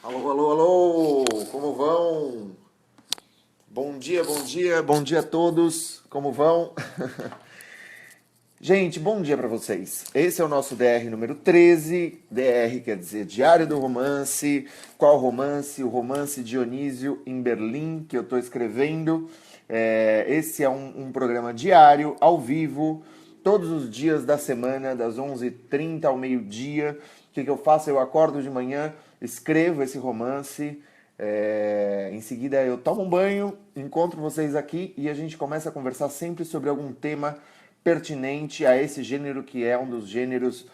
Alô, alô, alô! Como vão? Bom dia a todos. Como vão? Gente, bom dia para vocês. Esse é o nosso DR número 13. DR quer dizer Diário do Romance. Qual romance? O romance Dionísio em Berlim, que eu estou escrevendo. Esse é um programa diário, ao vivo, todos os dias da semana, das 11h30 ao meio-dia. O que eu faço? Eu acordo de manhã, escrevo esse romance. Em seguida eu tomo um banho, encontro vocês aqui e a gente começa a conversar sempre sobre algum tema pertinente a esse gênero que é um dos gêneros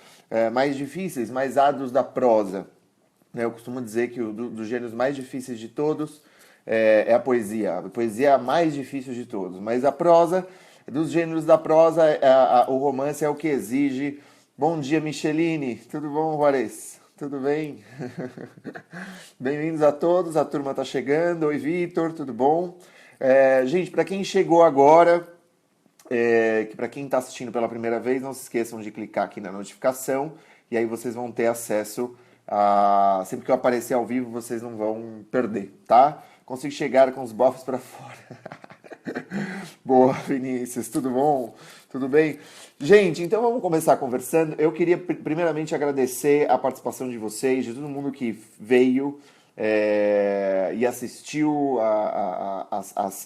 mais difíceis, mais árduos da prosa. Eu costumo dizer que dos gêneros mais difíceis de todos é a poesia. A poesia é a mais difícil de todos. Mas a prosa, dos gêneros da prosa, o romance é o que exige. Bom dia, Micheline. Tudo bom, Juarez? Tudo bem? Bem-vindos a todos. A turma está chegando. Oi, Vitor. Tudo bom? Gente, para quem chegou agora, que para quem está assistindo pela primeira vez, não se esqueçam de clicar aqui na notificação e aí vocês vão ter acesso a... Sempre que eu aparecer ao vivo, vocês não vão perder, tá? Consigo chegar com os bofs para fora. Boa, Vinícius, tudo bom? Tudo bem? Gente, então vamos começar conversando. Eu queria primeiramente agradecer a participação de vocês, de todo mundo que veio e assistiu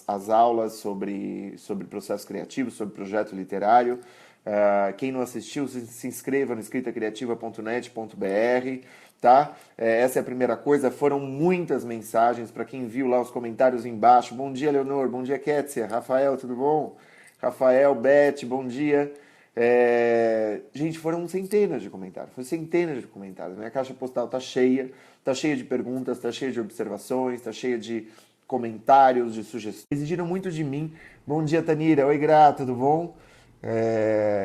as aulas sobre processo criativo, sobre projeto literário. Quem não assistiu, se inscreva no escritacriativa.net.br, tá? Essa é a primeira coisa. Foram muitas mensagens para quem viu lá os comentários embaixo. Bom dia, Leonor. Bom dia, Kétia. Rafael, tudo bom? Rafael, Beth, bom dia. Gente, foram centenas de comentários. Foram centenas de comentários. Minha caixa postal tá cheia de perguntas, tá cheia de observações, tá cheia de comentários, de sugestões. Exigiram muito de mim. Bom dia, Tanira. Oi, Gra, tudo bom?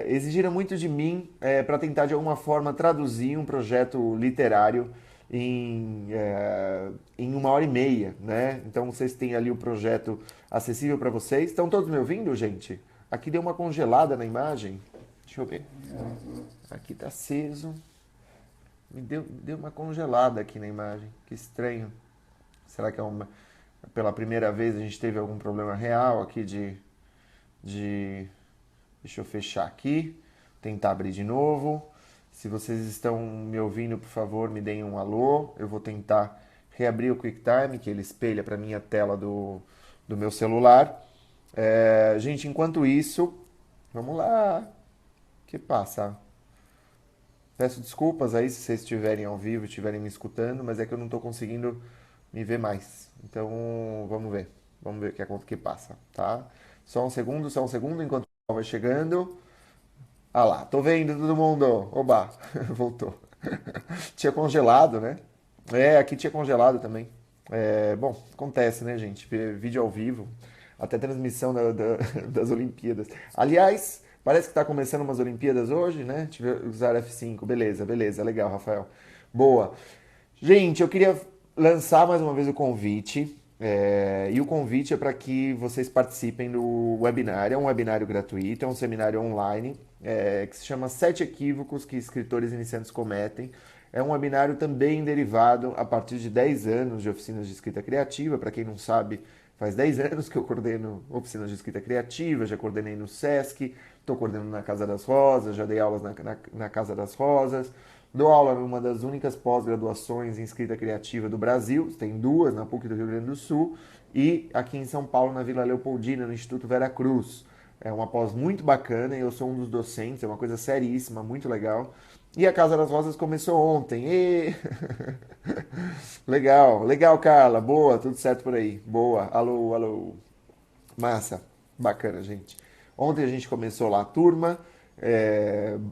Exigiram muito de mim para tentar de alguma forma traduzir um projeto literário em 1h30, né? Então vocês têm ali o projeto acessível para vocês. Estão todos me ouvindo, gente? Aqui deu uma congelada na imagem. Deixa eu ver. Aqui tá aceso. Deu uma congelada aqui na imagem. Que estranho. Será que pela primeira vez a gente teve algum problema real aqui de... Deixa eu fechar aqui, tentar abrir de novo. Se vocês estão me ouvindo, por favor, me deem um alô. Eu vou tentar reabrir o QuickTime, que ele espelha para mim a tela do meu celular. Gente, enquanto isso, vamos lá. Que passa? Peço desculpas aí se vocês estiverem ao vivo, estiverem me escutando, mas é que eu não estou conseguindo me ver mais. Então, vamos ver. Vamos ver o que passa, tá? Só um segundo, enquanto vai chegando. Ah lá, tô vendo todo mundo. Oba, voltou. Tinha congelado, né? Aqui tinha congelado também. Bom, acontece, né, gente? Vídeo ao vivo, até transmissão das Olimpíadas. Aliás, parece que tá começando umas Olimpíadas hoje, né? Tive que usar F5. Beleza, beleza, legal, Rafael. Boa. Gente, eu queria lançar mais uma vez o convite. E o convite é para que vocês participem do webinar. É um webinário gratuito, é um seminário online, que se chama Sete Equívocos que Escritores Iniciantes Cometem. É um webinário também derivado a partir de 10 anos de oficinas de escrita criativa. Para quem não sabe, faz 10 anos que eu coordeno oficinas de escrita criativa, já coordenei no SESC, estou coordenando na Casa das Rosas, já dei aulas na Casa das Rosas. Dou aula numa das únicas pós-graduações em escrita criativa do Brasil, tem duas na PUC do Rio Grande do Sul, e aqui em São Paulo, na Vila Leopoldina, no Instituto Vera Cruz. É uma pós muito bacana e eu sou um dos docentes, é uma coisa seríssima, muito legal. E a Casa das Rosas começou ontem. Legal, legal, Carla. Boa, tudo certo por aí. Boa, alô, alô. Massa, bacana, gente. Ontem a gente começou lá a turma,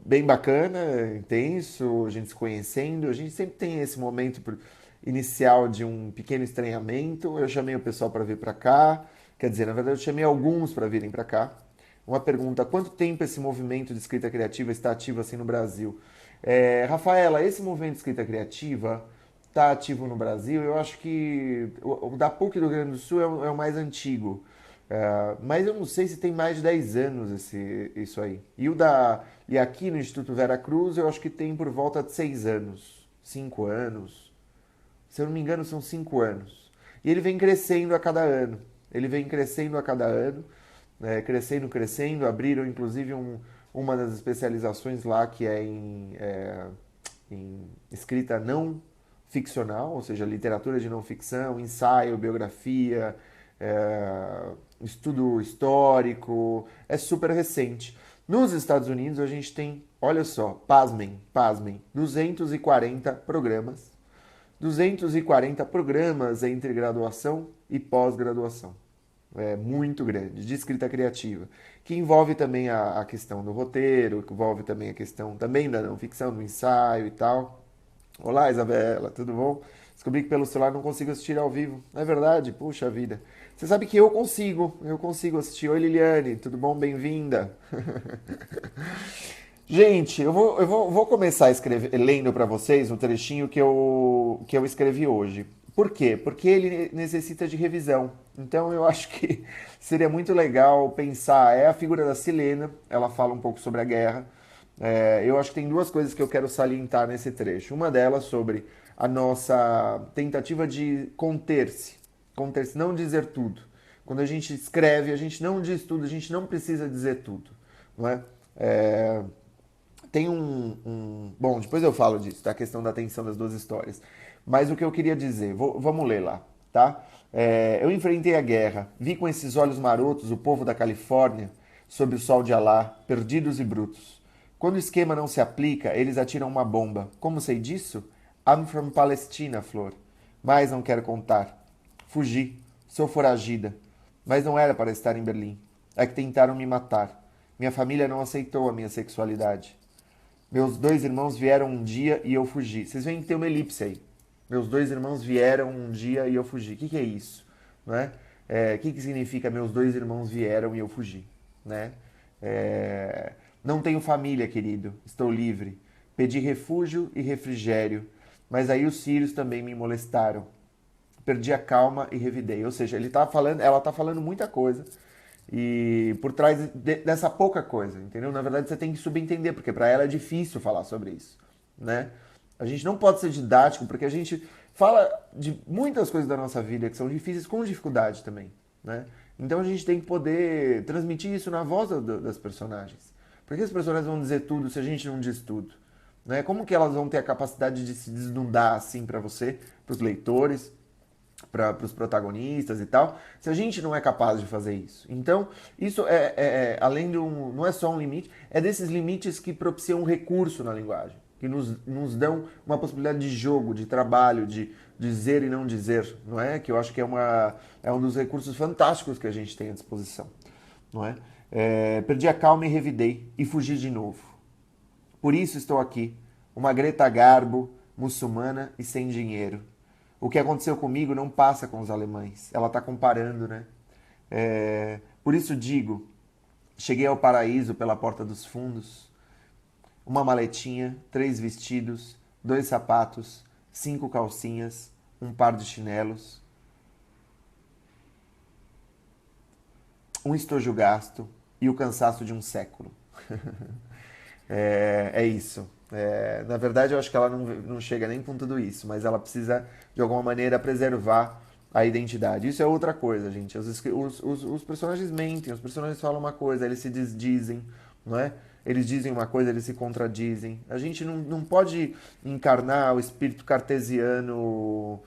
bem bacana, intenso, a gente se conhecendo. A gente sempre tem esse momento inicial de um pequeno estranhamento. Eu chamei o pessoal para vir para cá, quer dizer, na verdade eu chamei alguns para virem para cá. Uma pergunta: há quanto tempo esse movimento de escrita criativa está ativo assim no Brasil? Rafaela, esse movimento de escrita criativa está ativo no Brasil? Eu acho que o da PUC do Rio Grande do Sul é o mais antigo. Mas eu não sei se tem mais de 10 anos isso aí. E aqui no Instituto Vera Cruz eu acho que tem por volta de 6 anos, 5 anos, Se eu não me engano, são 5 anos. E ele vem crescendo a cada ano. Ele vem crescendo a cada ano, né? Crescendo, crescendo. Abriram, inclusive, uma das especializações lá que é em escrita não ficcional, ou seja, literatura de não ficção, ensaio, biografia, estudo histórico. É super recente. Nos Estados Unidos, a gente tem, olha só, pasmem, pasmem, 240 programas. 240 programas entre graduação e pós-graduação. É muito grande, de escrita criativa, que envolve também a questão do roteiro, que envolve também a questão também da não ficção, do ensaio e tal. Olá, Isabela, tudo bom? Descobri que pelo celular não consigo assistir ao vivo. Não é verdade? Puxa vida. Você sabe que eu consigo assistir. Oi, Liliane, tudo bom? Bem-vinda. Gente, eu vou começar lendo para vocês um trechinho que eu escrevi hoje. Por quê? Porque ele necessita de revisão. Então eu acho que seria muito legal pensar. É a figura da Silena, ela fala um pouco sobre a guerra. Eu acho que tem duas coisas que eu quero salientar nesse trecho. Uma delas sobre a nossa tentativa de conter-se, não dizer tudo. Quando a gente escreve, a gente não diz tudo, a gente não precisa dizer tudo, não é? Tem Bom, depois eu falo disso, da questão da tensão das duas histórias. Mas o que eu queria dizer, vamos ler lá, tá? Eu enfrentei a guerra, vi com esses olhos marotos o povo da Califórnia, sob o sol de Alá, perdidos e brutos. Quando o esquema não se aplica, eles atiram uma bomba. Como sei disso? I'm from Palestina, Flor. Mas não quero contar. Fugi, sou foragida. Mas não era para estar em Berlim. É que tentaram me matar. Minha família não aceitou a minha sexualidade. Meus 2 irmãos vieram um dia e eu fugi. Vocês veem que tem uma elipse aí. Meus 2 irmãos vieram um dia e eu fugi. O que é isso? Não é? O que significa meus 2 irmãos vieram e eu fugi? Né? Não tenho família, querido. Estou livre. Pedi refúgio e refrigério. Mas aí os sírios também me molestaram. Perdi a calma e revidei. Ou seja, ela está falando muita coisa. E por trás dessa pouca coisa, entendeu? Na verdade, você tem que subentender, porque para ela é difícil falar sobre isso, né? A gente não pode ser didático, porque a gente fala de muitas coisas da nossa vida que são difíceis com dificuldade também, né? Então a gente tem que poder transmitir isso na voz das personagens. Por que as personagens vão dizer tudo se a gente não diz tudo? Né? Como que elas vão ter a capacidade de se desnudar assim para você, para os leitores, para os protagonistas e tal, se a gente não é capaz de fazer isso? Então, isso além de não é só um limite, é desses limites que propiciam um recurso na linguagem, que nos dão uma possibilidade de jogo, de trabalho, de dizer e não dizer, não é? Que eu acho que é um dos recursos fantásticos que a gente tem à disposição, não é? Perdi a calma e revidei, e fugi de novo. Por isso estou aqui, uma Greta Garbo, muçulmana e sem dinheiro. O que aconteceu comigo não passa com os alemães. Ela está comparando, né? Por isso digo, cheguei ao paraíso pela porta dos fundos. Uma maletinha, 3 vestidos, 2 sapatos, 5 calcinhas, um par de chinelos, um estojo gasto e o cansaço de um século. É isso. Na verdade, eu acho que ela não chega nem com tudo isso, mas ela precisa, de alguma maneira, preservar a identidade. Isso é outra coisa, gente. Os personagens mentem, os personagens falam uma coisa, eles se desdizem, não é? Eles dizem uma coisa, eles se contradizem. A gente não pode encarnar o espírito cartesiano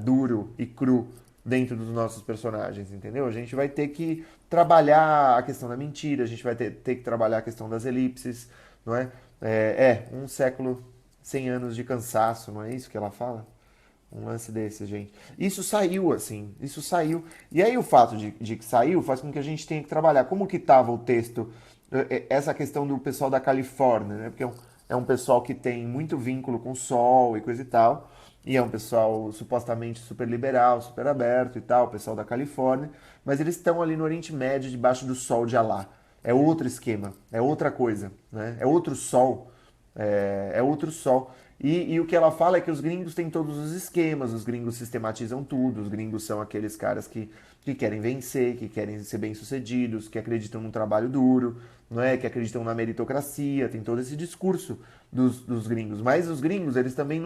duro e cru dentro dos nossos personagens, entendeu? A gente vai ter que trabalhar a questão da mentira, a gente vai ter que trabalhar a questão das elipses, não é? Um século, 100 anos de cansaço, não é isso que ela fala? Um lance desse, gente. Isso saiu, assim, isso saiu. E aí o fato de que saiu faz com que a gente tenha que trabalhar. Como que estava o texto, essa questão do pessoal da Califórnia, né? Porque é um pessoal que tem muito vínculo com o sol e coisa e tal. E é um pessoal supostamente super liberal, super aberto e tal, o pessoal da Califórnia. Mas eles estão ali no Oriente Médio, debaixo do sol de Alá. É outro esquema, é outra coisa, né? É outro sol, é outro sol. E o que ela fala é que os gringos têm todos os esquemas, os gringos sistematizam tudo, os gringos são aqueles caras que querem vencer, que querem ser bem-sucedidos, que acreditam num trabalho duro, não é? Que acreditam na meritocracia, tem todo esse discurso dos gringos. Mas os gringos, eles também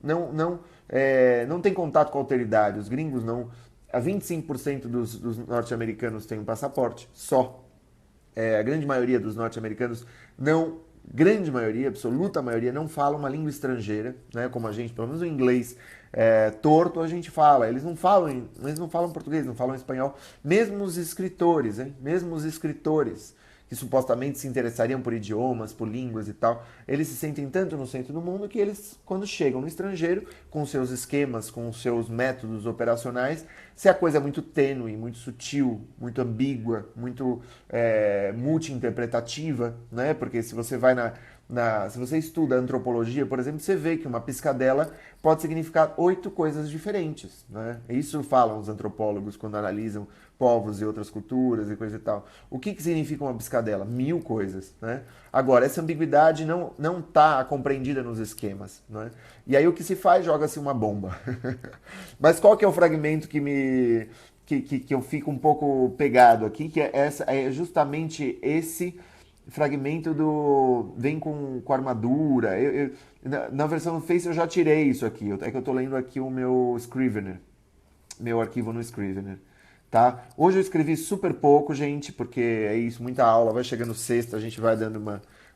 não têm contato com a alteridade. Os gringos não... A 25% dos norte-americanos têm um passaporte só. A grande maioria dos norte-americanos não, grande maioria, absoluta maioria, não fala uma língua estrangeira, né? Como a gente, pelo menos o inglês torto a gente fala. Eles não falam português, não falam espanhol. Mesmo os escritores, hein? Mesmo os escritores que supostamente se interessariam por idiomas, por línguas e tal, eles se sentem tanto no centro do mundo que eles, quando chegam no estrangeiro, com seus esquemas, com seus métodos operacionais, se a coisa é muito tênue, muito sutil, muito ambígua, muito multi-interpretativa, né? Porque se você vai se você estuda antropologia, por exemplo, você vê que uma piscadela pode significar 8 coisas diferentes, né? Isso falam os antropólogos quando analisam povos e outras culturas e coisa e tal. O que significa uma piscadela? 1000 coisas, né? Agora, essa ambiguidade não está compreendida nos esquemas, né? E aí o que se faz? Joga-se uma bomba. Mas qual que é o fragmento que eu fico um pouco pegado aqui? Que é justamente esse fragmento do vem com armadura. Na versão do Face eu já tirei isso aqui. É que eu estou lendo aqui o meu Scrivener, meu arquivo no Scrivener. Tá? Hoje eu escrevi super pouco, gente, porque é isso, muita aula, vai chegando sexta, a gente vai dando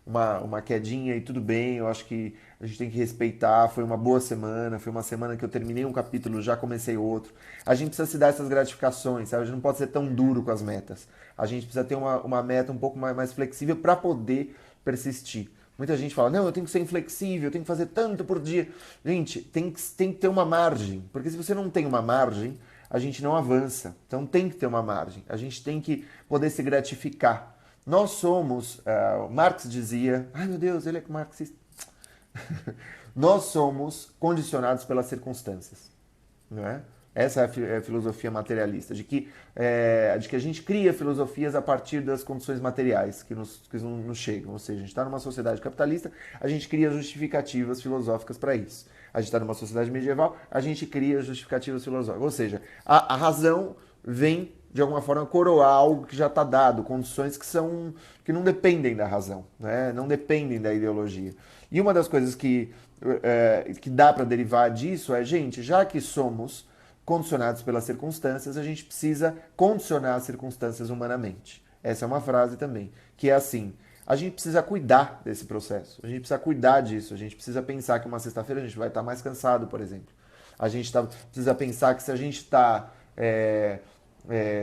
uma quedinha e tudo bem, eu acho que a gente tem que respeitar, foi uma boa semana, foi uma semana que eu terminei um capítulo, já comecei outro. A gente precisa se dar essas gratificações, sabe? A gente não pode ser tão duro com as metas. A gente precisa ter uma meta um pouco mais flexível para poder persistir. Muita gente fala, não, eu tenho que ser inflexível, eu tenho que fazer tanto por dia. Gente, tem que ter uma margem, porque se você não tem uma margem, a gente não avança. Então tem que ter uma margem. A gente tem que poder se gratificar. Nós somos, Marx dizia, ai meu Deus, ele é marxista. Nós somos condicionados pelas circunstâncias, não é? Essa é a filosofia materialista, de que a gente cria filosofias a partir das condições materiais que nos chegam. Ou seja, a gente está numa sociedade capitalista, a gente cria justificativas filosóficas para isso. A gente está numa sociedade medieval, a gente cria justificativas filosóficas. Ou seja, a razão vem, de alguma forma, coroar algo que já está dado, condições que não dependem da razão, né? Não dependem da ideologia. E uma das coisas que dá para derivar disso é, gente, já que somos condicionados pelas circunstâncias, a gente precisa condicionar as circunstâncias humanamente. Essa é uma frase também, que é assim, a gente precisa cuidar desse processo, a gente precisa cuidar disso, a gente precisa pensar que uma sexta-feira a gente vai estar mais cansado, por exemplo. A gente precisa pensar que se a gente está,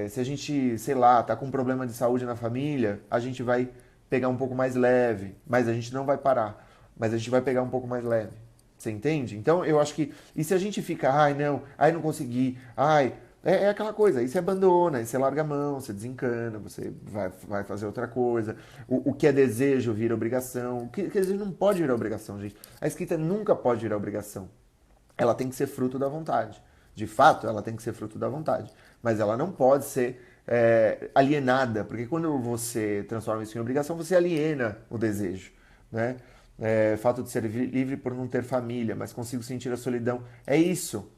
se a gente, sei lá, está com um problema de saúde na família, a gente vai pegar um pouco mais leve, mas a gente não vai parar, mas a gente vai pegar um pouco mais leve. Você entende? Então eu acho que. E se a gente fica, ai não consegui, é aquela coisa, aí você abandona, aí você larga a mão, você desencana, você vai fazer outra coisa. O que é desejo vira obrigação. O que desejo não pode virar obrigação, gente. A escrita nunca pode virar obrigação. Ela tem que ser fruto da vontade. De fato, ela tem que ser fruto da vontade. Mas ela não pode ser alienada, porque quando você transforma isso em obrigação, você aliena o desejo, né? Fato de ser livre por não ter família, mas consigo sentir a solidão. É isso.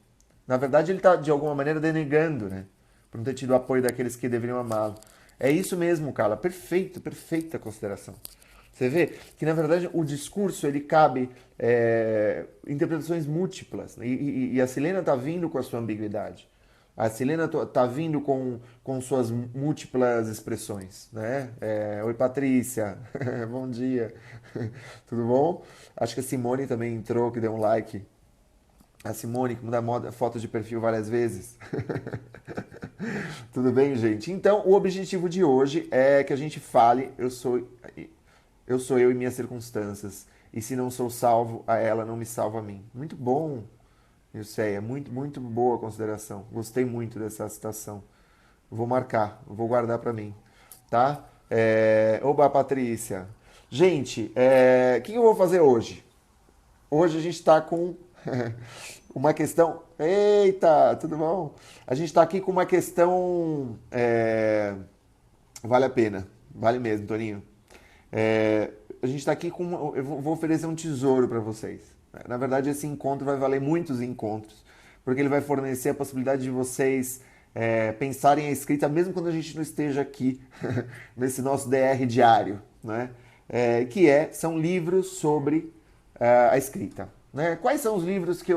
Na verdade, ele está, de alguma maneira, denegando, né? Por não ter tido o apoio daqueles que deveriam amá-lo. É isso mesmo, cara. Perfeito, perfeita consideração. Você vê que, na verdade, o discurso, ele cabe interpretações múltiplas. E a Silena está vindo com a sua ambiguidade. A Silena está vindo com suas múltiplas expressões, né? Oi, Patrícia. Bom dia. Tudo bom? Acho que a Simone também entrou, que deu um like. A Simone, que muda foto de perfil várias vezes. Tudo bem, gente? Então, o objetivo de hoje é que a gente fale, eu sou eu e minhas circunstâncias. E se não sou salvo a ela, não me salva a mim. Muito bom. Eu sei, é muito, muito boa a consideração. Gostei muito dessa citação. Vou marcar, vou guardar para mim, tá? Oba, Patrícia. Gente, o que eu vou fazer hoje? Hoje a gente está com uma questão... Eita, tudo bom? A gente está aqui com uma questão... Vale a pena, vale mesmo, Toninho. A gente está aqui com... Eu vou oferecer um tesouro para vocês. Na verdade, esse encontro vai valer muitos encontros, porque ele vai fornecer a possibilidade de vocês pensarem a escrita, mesmo quando a gente não esteja aqui, nesse nosso DR diário, né? São livros sobre a escrita. Né? Quais são os livros que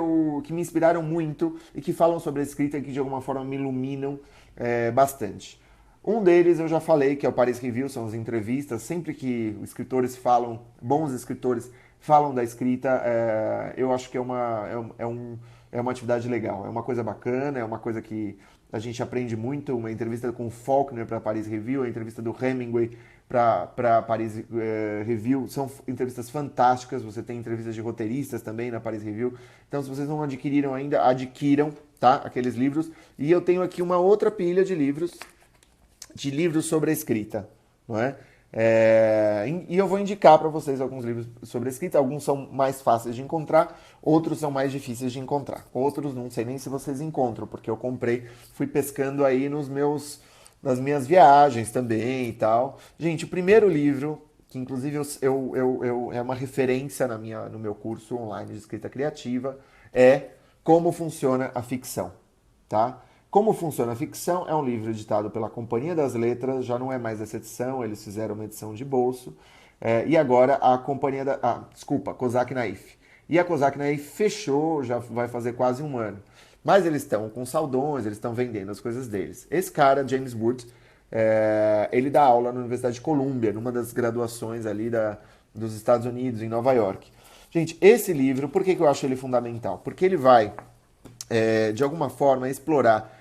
me inspiraram muito e que falam sobre a escrita e que de alguma forma me iluminam bastante? Um deles eu já falei, que é o Paris Review, são as entrevistas. Sempre que os escritores falam, bons escritores falam da escrita, eu acho que é uma atividade legal, é uma coisa bacana, é uma coisa que a gente aprende muito. Uma entrevista com o Faulkner para Paris Review, a entrevista do Hemingway para Paris Review, são entrevistas fantásticas. Você tem entrevistas de roteiristas também na Paris Review. Então, se vocês não adquiriram ainda, adquiram, tá? Aqueles livros. E eu tenho aqui uma outra pilha de livros sobre a escrita, não é? E eu vou indicar para vocês alguns livros sobre a escrita. Alguns são mais fáceis de encontrar, outros são mais difíceis de encontrar. Outros não sei nem se vocês encontram, porque eu comprei, fui pescando aí nas minhas viagens também e tal. Gente, o primeiro livro, que inclusive é uma referência no meu curso online de escrita criativa, é Como Funciona a Ficção, tá? Como Funciona a Ficção é um livro editado pela Companhia das Letras, já não é mais essa edição, eles fizeram uma edição de bolso, e agora a Kozak Naif. E a Kozak Naif fechou, já vai fazer quase um ano. Mas eles estão com saudões, eles estão vendendo as coisas deles. Esse cara, James Wood, ele dá aula na Universidade de Columbia, numa das graduações ali dos Estados Unidos, em Nova York. Gente, esse livro, por que eu acho ele fundamental? Porque ele vai, de alguma forma, explorar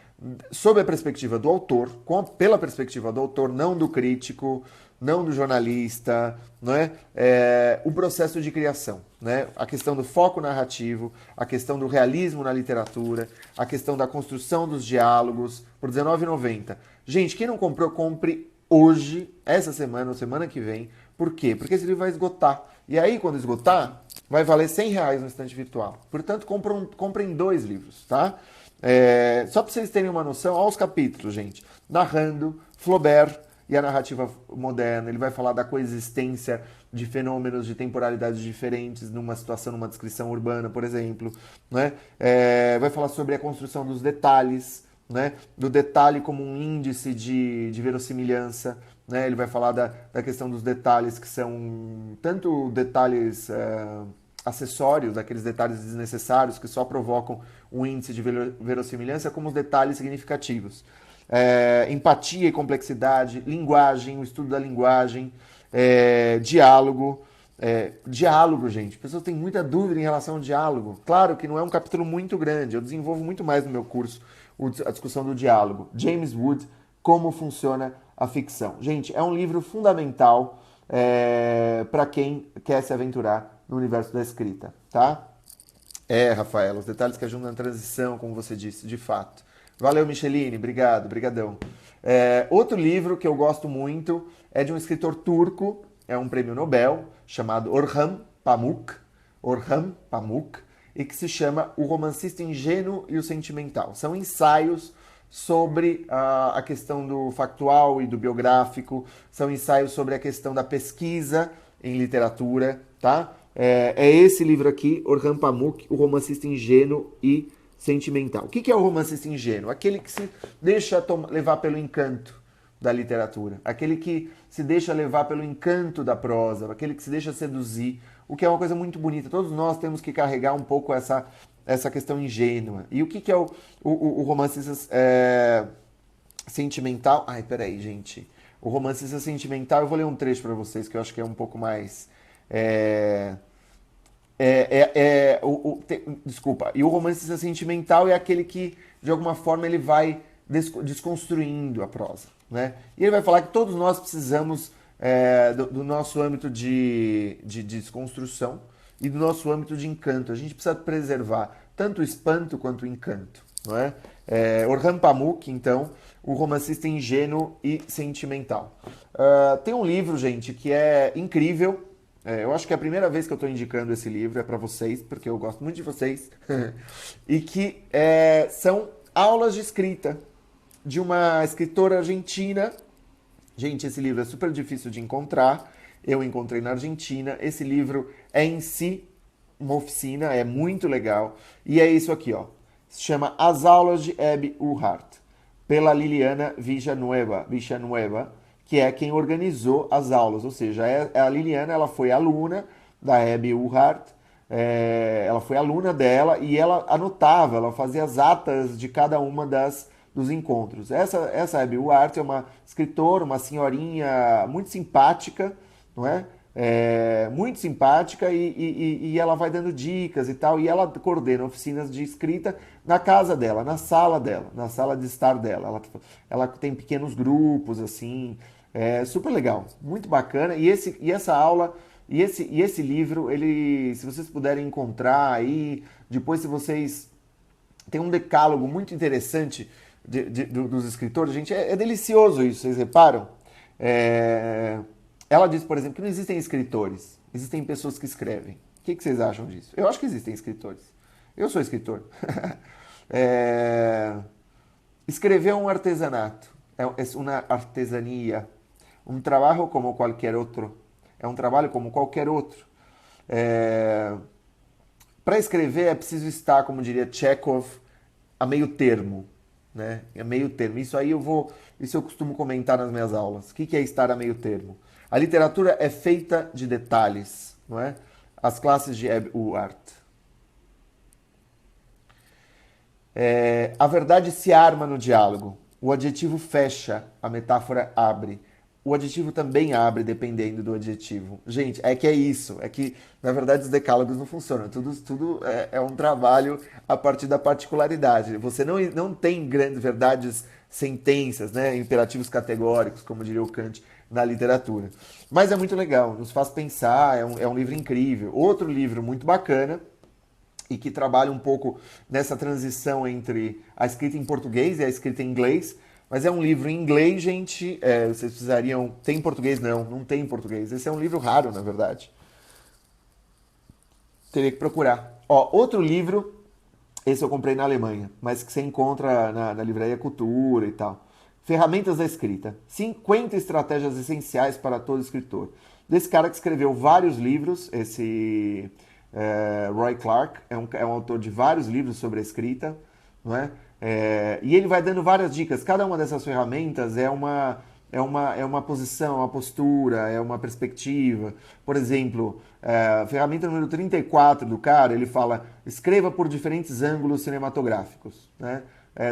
sob a perspectiva do autor, pela perspectiva do autor, não do crítico, não do jornalista, não é? O processo de criação, né? A questão do foco narrativo, a questão do realismo na literatura, a questão da construção dos diálogos, por R$19,90. Gente, quem não comprou, compre hoje, essa semana ou semana que vem. Por quê? Porque esse livro vai esgotar. E aí, quando esgotar, vai valer R$100 no estante virtual. Portanto, comprem 2 livros, tá? Só para vocês terem uma noção, olha os capítulos, gente. Narrando Flaubert e a narrativa moderna. Ele vai falar da coexistência de fenômenos de temporalidades diferentes numa situação, numa descrição urbana, por exemplo. Né? Vai falar sobre a construção dos detalhes, né? Do detalhe como um índice de verossimilhança. Né? Ele vai falar da questão dos detalhes que são tanto detalhes acessórios, aqueles detalhes desnecessários que só provocam um índice de verossimilhança, como os detalhes significativos. Empatia e complexidade, linguagem, o estudo da linguagem, diálogo. Diálogo, gente. As pessoas têm muita dúvida em relação ao diálogo. Claro que não é um capítulo muito grande, eu desenvolvo muito mais no meu curso a discussão do diálogo. James Wood, Como Funciona a Ficção. Gente, é um livro fundamental para quem quer se aventurar no universo da escrita, tá? Rafael, os detalhes que ajudam na transição, como você disse, de fato. Valeu, Micheline, obrigado, brigadão. Outro livro que eu gosto muito é de um escritor turco, é um prêmio Nobel, chamado Orhan Pamuk, e que se chama O Romancista Ingênuo e o Sentimental. São ensaios sobre a questão do factual e do biográfico, são ensaios sobre a questão da pesquisa em literatura, tá? Esse livro aqui, Orhan Pamuk, O Romancista Ingênuo e Sentimental. O que é o romancista ingênuo? Aquele que se deixa levar pelo encanto da literatura, aquele que se deixa levar pelo encanto da prosa, aquele que se deixa seduzir, o que é uma coisa muito bonita. Todos nós temos que carregar um pouco essa questão ingênua. E o que é o romancista sentimental? Ai, peraí, gente. O romancista sentimental, eu vou ler um trecho para vocês que eu acho que é um pouco mais... Desculpa. E o romancista sentimental é aquele que, de alguma forma, ele vai desconstruindo a prosa, né? E ele vai falar que todos nós precisamos do nosso âmbito de desconstrução e do nosso âmbito de encanto. A gente precisa preservar tanto o espanto quanto o encanto, não é? Orhan Pamuk, então, O Romancista Ingênuo e Sentimental. Tem um livro, gente, que é incrível. Eu acho que é a primeira vez que eu estou indicando esse livro, é para vocês, porque eu gosto muito de vocês, e que são aulas de escrita de uma escritora argentina. Gente, esse livro é super difícil de encontrar, eu encontrei na Argentina. Esse livro é em si uma oficina, é muito legal. E é isso aqui, ó. Se chama As Aulas de Abby Urquhart, pela Liliana Villanueva, que é quem organizou as aulas. Ou seja, a Liliana, ela foi aluna da Abby Urquhart, ela foi aluna dela e ela anotava, ela fazia as atas de cada uma dos encontros. Essa Abby Urquhart é uma escritora, uma senhorinha muito simpática, não é? Muito simpática e ela vai dando dicas e tal, e ela coordena oficinas de escrita na casa dela, na sala dela, na sala de estar dela. Ela tem pequenos grupos, assim, super legal, muito bacana. E essa aula, e esse livro, ele, se vocês puderem encontrar aí, depois se vocês... Tem um decálogo muito interessante dos escritores, gente, é delicioso isso, vocês reparam? Ela diz, por exemplo, que não existem escritores, existem pessoas que escrevem. O que vocês acham disso? Eu acho que existem escritores. Eu sou escritor. Escrever é um artesanato, é uma artesania, um trabalho como qualquer outro. É um trabalho como qualquer outro. Para escrever é preciso estar, como diria Chekhov, a meio termo, né? A meio termo. Isso eu costumo comentar nas minhas aulas. O que é estar a meio termo? A literatura é feita de detalhes, não é? As classes de Abby Urquhart. A verdade se arma no diálogo. O adjetivo fecha, a metáfora abre. O adjetivo também abre, dependendo do adjetivo. Gente, é que é isso. É que, na verdade, os decálogos não funcionam. Tudo é um trabalho a partir da particularidade. Você não tem grandes verdades, sentenças, né? Imperativos categóricos, como diria o Kant, na literatura. Mas é muito legal, nos faz pensar, é um livro incrível. Outro livro muito bacana, e que trabalha um pouco nessa transição entre a escrita em português e a escrita em inglês. Mas é um livro em inglês, gente. Vocês precisariam... Tem em português? Não tem em português. Esse é um livro raro, na verdade. Teria que procurar. Ó, outro livro, esse eu comprei na Alemanha, mas que você encontra na Livraria Cultura e tal. Ferramentas da Escrita. 50 estratégias essenciais para todo escritor. Desse cara que escreveu vários livros, esse Roy Clark, é um autor de vários livros sobre a escrita, não é? E ele vai dando várias dicas. Cada uma dessas ferramentas é uma posição, uma postura, é uma perspectiva. Por exemplo, a ferramenta número 34 do cara, ele fala: escreva por diferentes ângulos cinematográficos, né?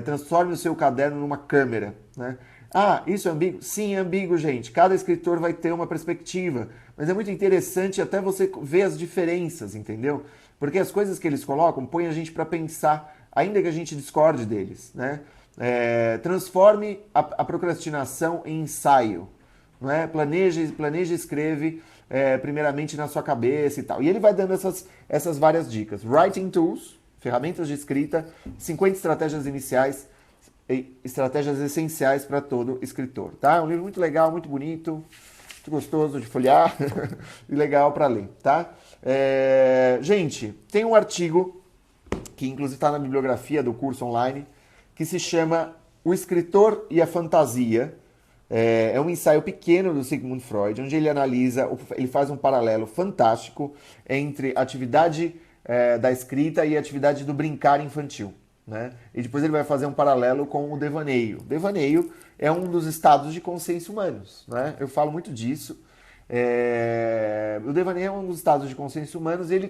Transforme o seu caderno numa câmera, né? Ah, isso é ambíguo? Sim, é ambíguo, gente. Cada escritor vai ter uma perspectiva. Mas é muito interessante até você ver as diferenças, entendeu? Porque as coisas que eles colocam põem a gente para pensar, ainda que a gente discorde deles, né? Transforme a procrastinação em ensaio, não é? Planeje e escreve primeiramente na sua cabeça e tal. E ele vai dando essas várias dicas. Writing Tools, ferramentas de escrita, 50 estratégias essenciais para todo escritor, tá? É um livro muito legal, muito bonito, muito gostoso de folhear e legal para ler, tá? Gente, tem um artigo que inclusive está na bibliografia do curso online, que se chama O Escritor e a Fantasia. É um ensaio pequeno do Sigmund Freud, onde ele faz um paralelo fantástico entre a atividade da escrita e a atividade do brincar infantil, né? E depois ele vai fazer um paralelo com o devaneio. O devaneio é um dos estados de consciência humanos, né? Eu falo muito disso. O devaneio é um dos estados de consciência humanos e ele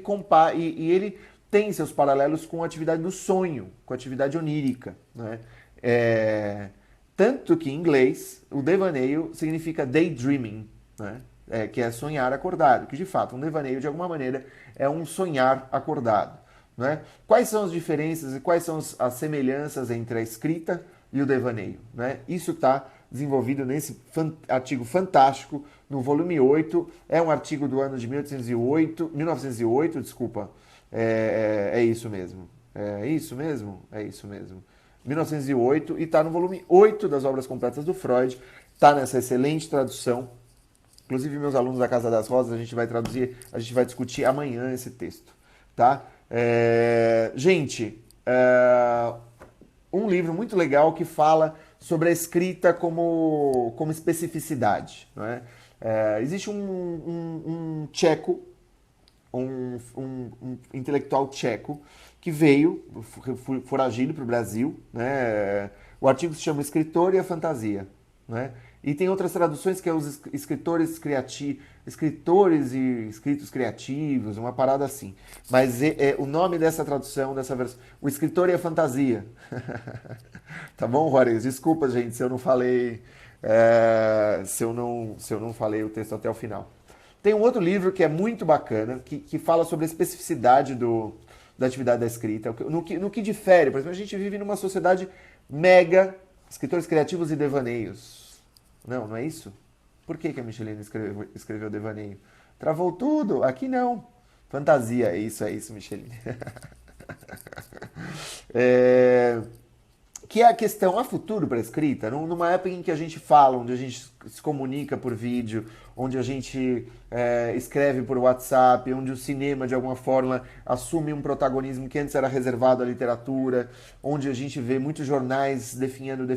ele tem seus paralelos com a atividade do sonho, com a atividade onírica, né? Tanto que em inglês o devaneio significa daydreaming, né? Que é sonhar acordado, que de fato um devaneio de alguma maneira é um sonhar acordado, né? Quais são as diferenças e quais são as semelhanças entre a escrita e o devaneio, né? Isso está desenvolvido nesse artigo fantástico no volume 8, é um artigo do ano de 1908, desculpa, é isso mesmo, é isso mesmo, é isso mesmo. 1908, e está no volume 8 das Obras Completas do Freud, está nessa excelente tradução. Inclusive, meus alunos da Casa das Rosas, a gente vai traduzir, a gente vai discutir amanhã esse texto, tá? Gente, um livro muito legal que fala sobre a escrita como especificidade, não é? Existe um tcheco um intelectual tcheco que veio, foragido para o Brasil, né? O artigo se chama Escritor e a Fantasia, né? E tem outras traduções que é os escritores criativos, escritores e escritos criativos, uma parada assim. Mas o nome dessa tradução, dessa versão, o escritor e a fantasia. Tá bom, Juarez? Desculpa, gente, se eu não falei, se eu não falei o texto até o final. Tem um outro livro que é muito bacana, que fala sobre a especificidade da atividade da escrita, no que difere. Por exemplo, a gente vive numa sociedade mega, escritores criativos e devaneios. Não é isso? Por que a Michelina escreveu devaneio? Travou tudo? Aqui não. Fantasia, é isso, Michelina. Que é a questão, há futuro para a escrita? Numa época em que a gente fala, onde a gente se comunica por vídeo, onde a gente escreve por WhatsApp, onde o cinema, de alguma forma, assume um protagonismo que antes era reservado à literatura, onde a gente vê muitos jornais definhando,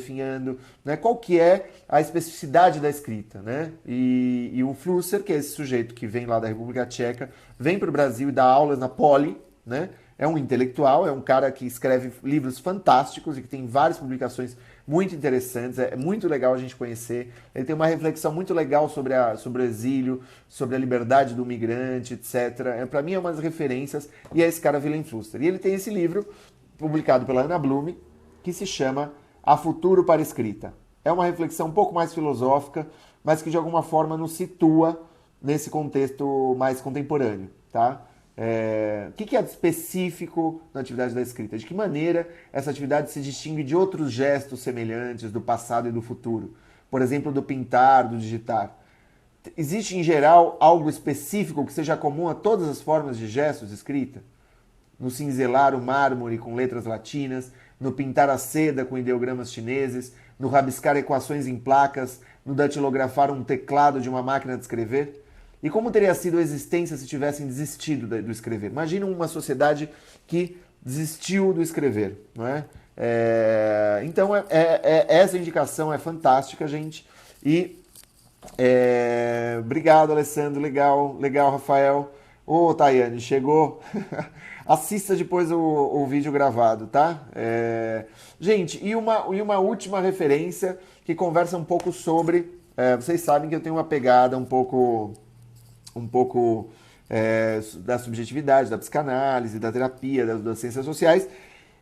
né? Qual que é a especificidade da escrita, né? E o Flusser, que é esse sujeito que vem lá da República Tcheca, vem para o Brasil e dá aulas na Poli, né? É um intelectual, é um cara que escreve livros fantásticos e que tem várias publicações muito interessantes. É muito legal a gente conhecer. Ele tem uma reflexão muito legal sobre o exílio, sobre a liberdade do migrante, etc. Para mim é uma das referências e é esse cara Wilhelm Flusser. E ele tem esse livro, publicado pela Ana Blume, que se chama Há Futuro para a Escrita. É uma reflexão um pouco mais filosófica, mas que de alguma forma nos situa nesse contexto mais contemporâneo, tá? O que é específico na atividade da escrita? De que maneira essa atividade se distingue de outros gestos semelhantes do passado e do futuro? Por exemplo, do pintar, do digitar. Existe, em geral, algo específico que seja comum a todas as formas de gestos de escrita? No cinzelar o mármore com letras latinas, no pintar a seda com ideogramas chineses, no rabiscar equações em placas, no datilografar um teclado de uma máquina de escrever? E como teria sido a existência se tivessem desistido do escrever? Imagina uma sociedade que desistiu do escrever, não é? Então, essa indicação é fantástica, gente. E obrigado, Alessandro. Legal, Rafael. Ô, Tayane, chegou. Assista depois o vídeo gravado, tá? Gente, e uma última referência que conversa um pouco sobre... vocês sabem que eu tenho uma pegada um pouco da subjetividade, da psicanálise, da terapia, das ciências sociais,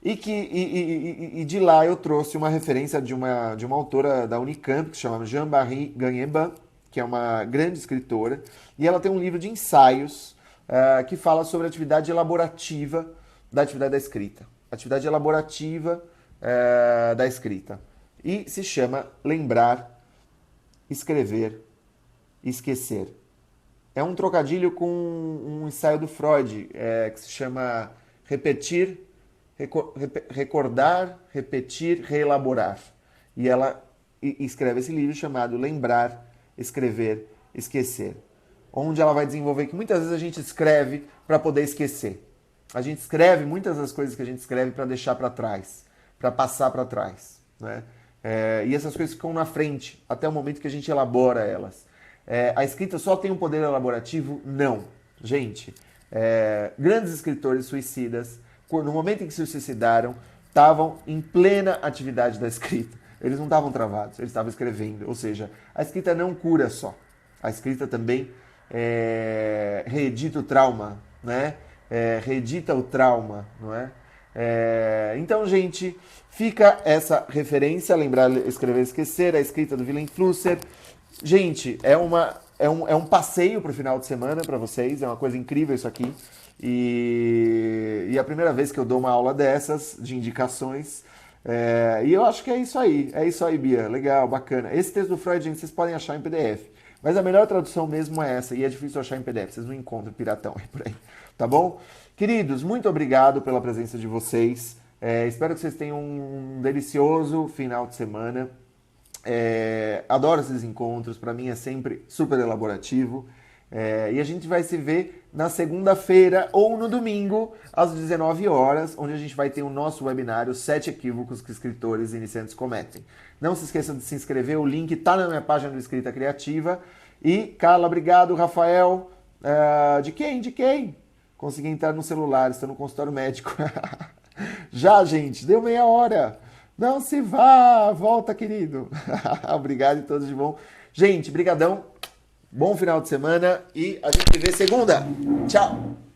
e de lá eu trouxe uma referência de uma autora da Unicamp, que se chama Jean-Marie Gagneban, que é uma grande escritora, e ela tem um livro de ensaios que fala sobre a atividade elaborativa da atividade da escrita. Atividade elaborativa da escrita. E se chama Lembrar, Escrever, Esquecer. É um trocadilho com um ensaio do Freud, que se chama Repetir, Recordar, Repetir, Reelaborar. E ela escreve esse livro chamado Lembrar, Escrever, Esquecer. Onde ela vai desenvolver que muitas vezes a gente escreve para poder esquecer. A gente escreve muitas das coisas que a gente escreve para deixar para trás, para passar para trás, né? E essas coisas ficam na frente até o momento que a gente elabora elas. A escrita só tem um poder elaborativo? Não. Gente, grandes escritores suicidas, no momento em que se suicidaram, estavam em plena atividade da escrita. Eles não estavam travados, eles estavam escrevendo. Ou seja, a escrita não cura só. A escrita também reedita o trauma, né? Reedita o trauma, não é? Então, gente, fica essa referência, lembrar, escrever, esquecer, a escrita do Wilhelm Flusser. Gente, é um passeio para o final de semana para vocês, é uma coisa incrível isso aqui. E é a primeira vez que eu dou uma aula dessas, de indicações. E eu acho que é isso aí, Bia. Legal, bacana. Esse texto do Freud, gente, vocês podem achar em PDF. Mas a melhor tradução mesmo é essa, e é difícil achar em PDF, vocês não encontram piratão aí por aí, tá bom? Queridos, muito obrigado pela presença de vocês. Espero que vocês tenham um delicioso final de semana. Adoro esses encontros, para mim é sempre super elaborativo. E a gente vai se ver na segunda-feira ou no domingo, às 19 horas, onde a gente vai ter o nosso webinário 7 equívocos que escritores iniciantes cometem. Não se esqueçam de se inscrever, o link está na minha página do Escrita Criativa. E, Carla, obrigado, Rafael. De quem? De quem? Consegui entrar no celular, estou no consultório médico. Já, gente, deu meia hora. Não se vá, volta, querido. Obrigado e todos de bom. Gente, brigadão. Bom final de semana e a gente se vê segunda. Tchau.